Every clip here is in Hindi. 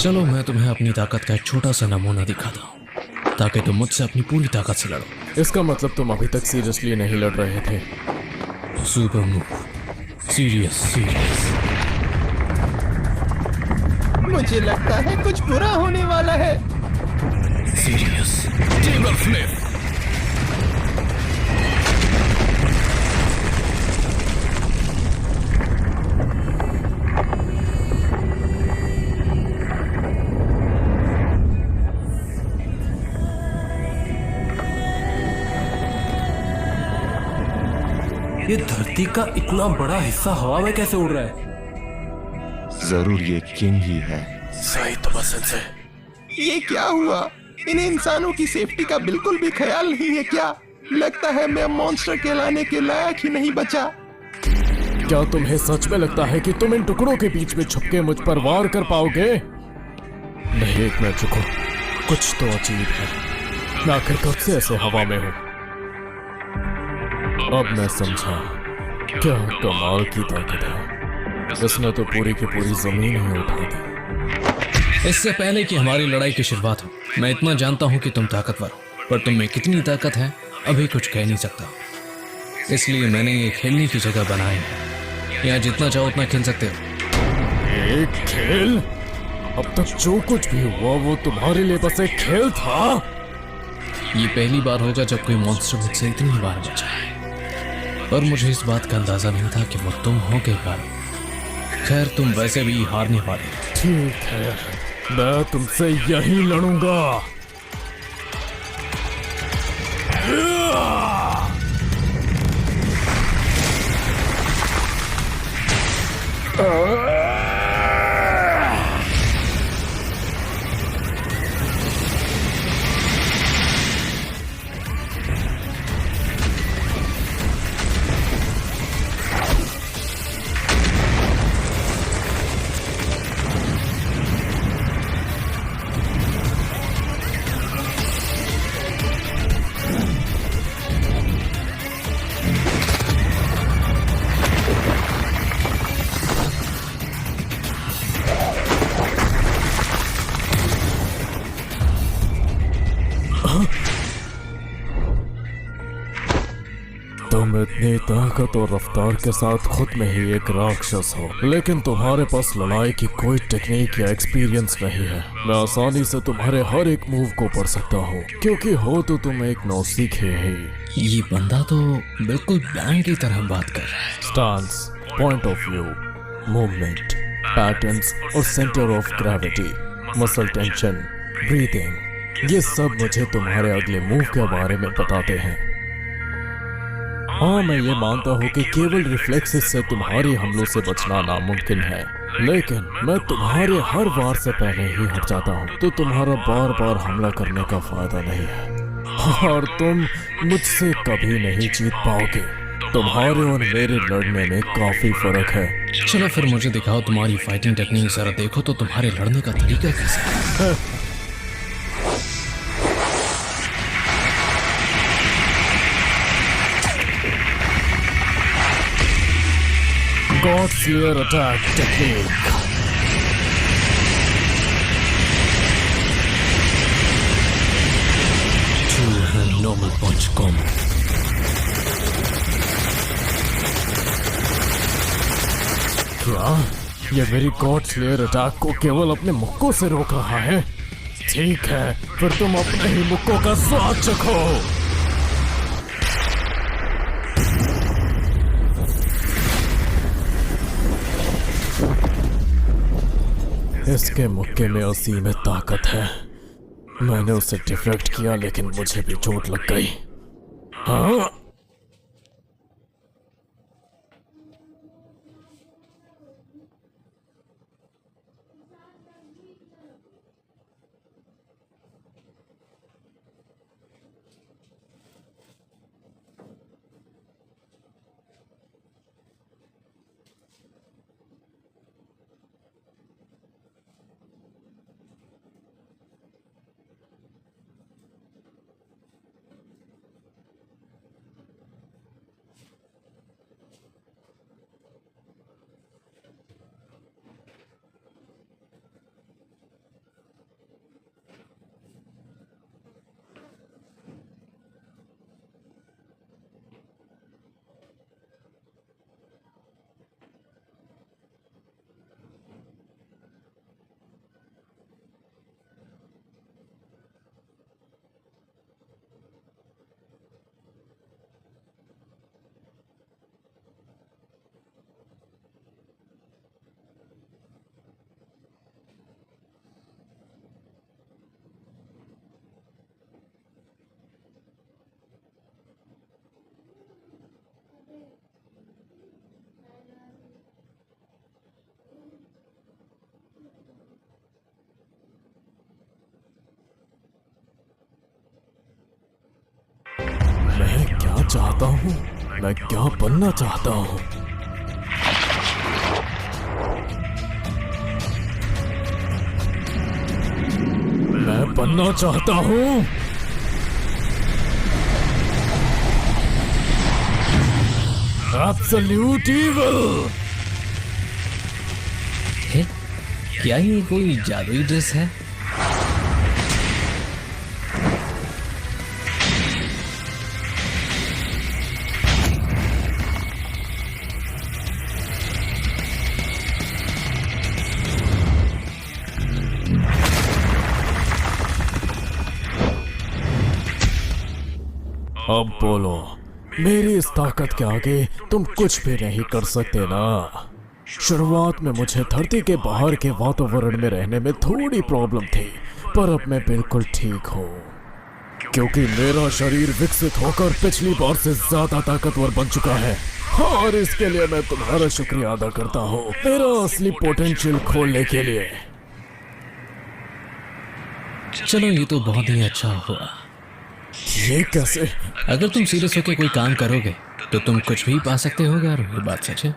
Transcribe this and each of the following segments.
चलो मैं तुम्हें अपनी ताकत का एक छोटा सा नमूना दिखाता हूँ ताकि तुम मुझसे अपनी पूरी ताकत से लड़ो। इसका मतलब तुम अभी तक सीरियसली नहीं लड़ रहे थे। Super move. Serious serious. मुझे लगता है कुछ बुरा होने वाला है। सीरियस। Table flip. ये धरती का इतना बड़ा हिस्सा हवा में कैसे उड़ रहा है? जरूर ये किंग ही है। सही तो पसंद से। ये क्या हुआ? इन इंसानों की सेफ्टी का बिल्कुल भी ख्याल नहीं है क्या? लगता है मैं मॉन्स्टर कहलाने के लायक ही नहीं बचा। क्या तुम्हें सच में लगता है कि तुम इन टुकड़ों के बीच में छुप के मुझ पर वार कर पाओगे? नहीं, एक मिनट रुको। कुछ तो अजीब है। मैं आखिर कब से ऐसे हवा में हूँ? अब मैं समझा क्या कमाल की ताकत है। इसने तो पूरी की पूरी जमीन ही उठा दी। इससे पहले कि हमारी लड़ाई की शुरुआत हो, मैं इतना जानता हूँ कि तुम ताकतवर हो, पर तुम में कितनी ताकत है अभी कुछ कह नहीं सकता। इसलिए मैंने ये खेलने की जगह बनाई है। यहाँ जितना चाहो उतना खेल सकते हो। एक खेल? अब तक जो कुछ भी हुआ वो तुम्हारे लिए बस एक खेल था। ये पहली बार होगा जब कोई मॉन्स्टर मुझसे इतनी बार बचा है, पर मुझे इस बात का अंदाजा नहीं था कि वो तुम हो के कारण। खैर, तुम वैसे भी हारने वाले हो। ठीक है, मैं तुमसे यही लड़ूंगा। तुम इतनी ताकत और रफ्तार के साथ खुद में ही एक राक्षस हो, लेकिन तुम्हारे पास लड़ाई की कोई टेक्निक या एक्सपीरियंस नहीं है। मैं आसानी से तुम्हारे हर एक मूव को पढ़ सकता हूँ, क्योंकि हो तो तुम एक नौसीखे ही। ये बंदा तो बिल्कुल ब्लैंक की तरह बात कर रहा है। Stance, point of view, movement, patterns और centre of gravity, muscle tension, breathing, ये सब मुझे तुम्हारे अगले मूव के बारे में बताते हैं। हाँ, मैं ये मानता हूँ कि केवल रिफ्लेक्सेस से तुम्हारे हमलों से बचना नामुमकिन है, लेकिन मैं तुम्हारे हर वार से पहले ही हट जाता हूँ, तो तुम्हारा बार बार हमला करने का फायदा नहीं है और तुम मुझसे कभी नहीं जीत पाओगे। तुम्हारे और मेरे लड़ने में काफी फर्क है। चलो फिर मुझे दिखाओ तुम्हारी फाइटिंग टेक्निक। जरा देखो तो तुम्हारे लड़ने का तरीका कैसा है। God slayer attack technique. Two hand normal punch combo. क्या ये मेरी गॉड स्लेयर अटैक को केवल अपने मुक्कों से रोक रहा है? ठीक है, फिर तुम अपने ही मुक्कों का स्वाद चखो। इसके मुक्के में असीमित ताकत है। मैंने उसे डिफ्लेक्ट किया, लेकिन मुझे भी चोट लग गई। हाँ, चाहता हूँ, मैं क्या बनना चाहता हूँ। मैं बनना चाहता हूँ एब्सोल्यूट इविल। है? क्या ये कोई जादुई ड्रेस है? अब बोलो, मेरी इस ताकत के आगे तुम कुछ भी नहीं कर सकते ना। शुरुआत में मुझे धरती के बाहर के वातावरण में रहने में थोड़ी प्रॉब्लम थी, पर अब मैं बिल्कुल ठीक हूँ, क्योंकि मेरा शरीर विकसित होकर पिछली बार से ज्यादा ताकतवर बन चुका है। और इसके लिए मैं तुम्हारा शुक्रिया अदा करता हूँ, मेरा असली पोटेंशियल खोलने के लिए। चलो, ये तो बहुत ही अच्छा हुआ। ये कैसे? अगर तुम सीरियस होकर कोई काम करोगे तो तुम कुछ भी पा सकते हो यार, ये बात सच है।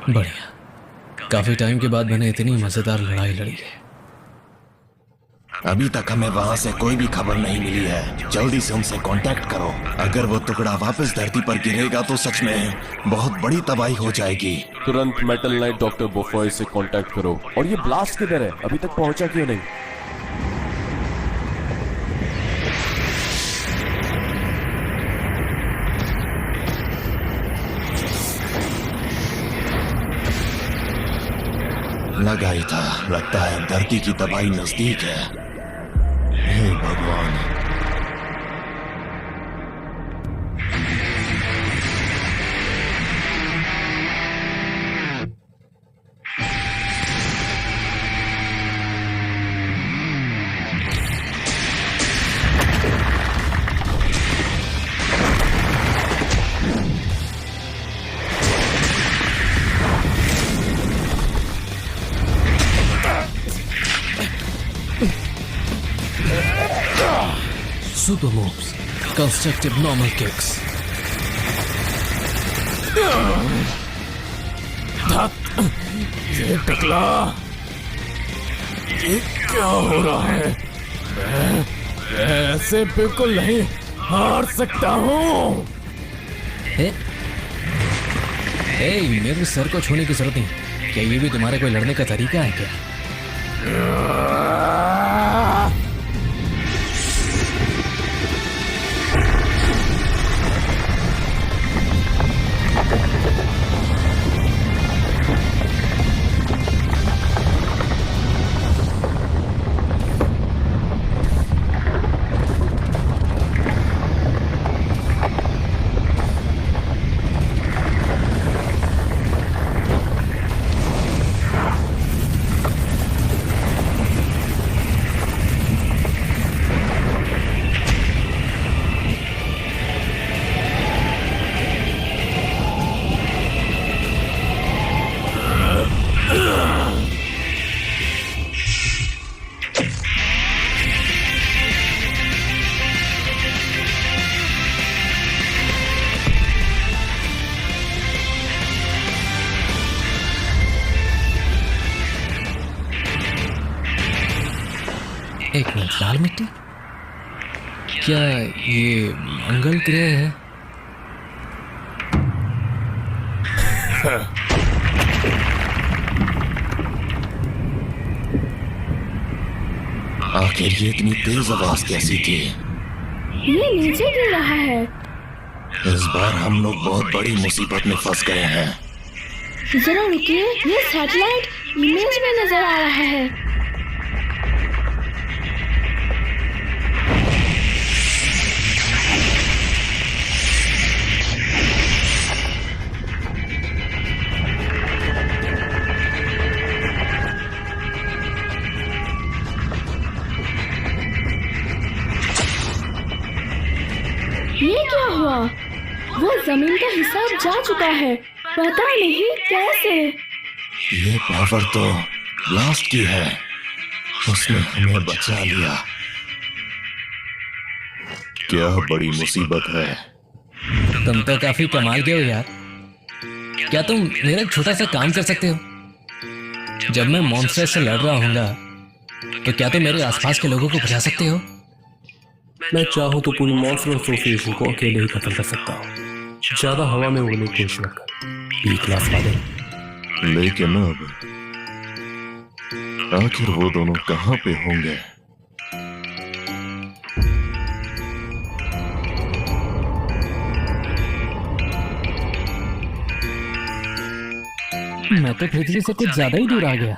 बढ़िया, काफी टाइम के बाद मैंने इतनी मजेदार लड़ाई लड़ी है। अभी तक हमें वहाँ से कोई भी खबर नहीं मिली है। जल्दी से उनसे कांटेक्ट करो। अगर वो टुकड़ा वापस धरती पर गिरेगा तो सच में बहुत बड़ी तबाही हो जाएगी। तुरंत मेटल नाइट डॉक्टर बोफॉय से कांटेक्ट करो। और ये ब्लास्ट किधर है? अभी तक पहुंचा क्यों नहीं? लगा ही था, लगता है धरती की तबाही नजदीक है। हे भगवान। Super moves, constructive normal kicks. ये टकला, ये क्या हो रहा है? मैं ऐसे बिल्कुल नहीं हार सकता हूँ। हे, मेरे सर को छूने की जरूरत नहीं। क्या ये भी तुम्हारा कोई लड़ने का तरीका है क्या? एक मिनट, लाल मिट्टी? क्या ये मंगल ग्रह है? आखिर ये इतनी तेज आवाज कैसी थी? ये नीचे गिर रहा है। इस बार हम लोग बहुत बड़ी मुसीबत में फंस गए हैं। जरा रुकिए, ये सैटेलाइट इमेज में नजर आ रहा है। ये क्या हुआ? वो जमीन का हिस्सा जा चुका है, पता नहीं कैसे। ये पावर तो ब्लास्ट की है, उसने हमें बचा लिया। क्या बड़ी मुसीबत है। तुम तो काफी कमाल के हो यार। क्या तुम मेरा एक छोटा सा काम कर सकते हो? जब मैं मॉन्स्टर से लड़ रहा हूँगा तो क्या तुम मेरे आसपास के लोगों को बचा सकते हो? मैं चाहूँ तो पूरी मॉन्स्टर एसोसिएशन को अकेले ही खत्म कर सकता हूँ। ज्यादा हवा में उड़ने की कोशिश मत कर। ई क्लास वाले। लेकिन अब आखिर वो दोनों कहाँ पे होंगे? मैं तो पृथ्वी से कुछ ज्यादा ही दूर आ गया।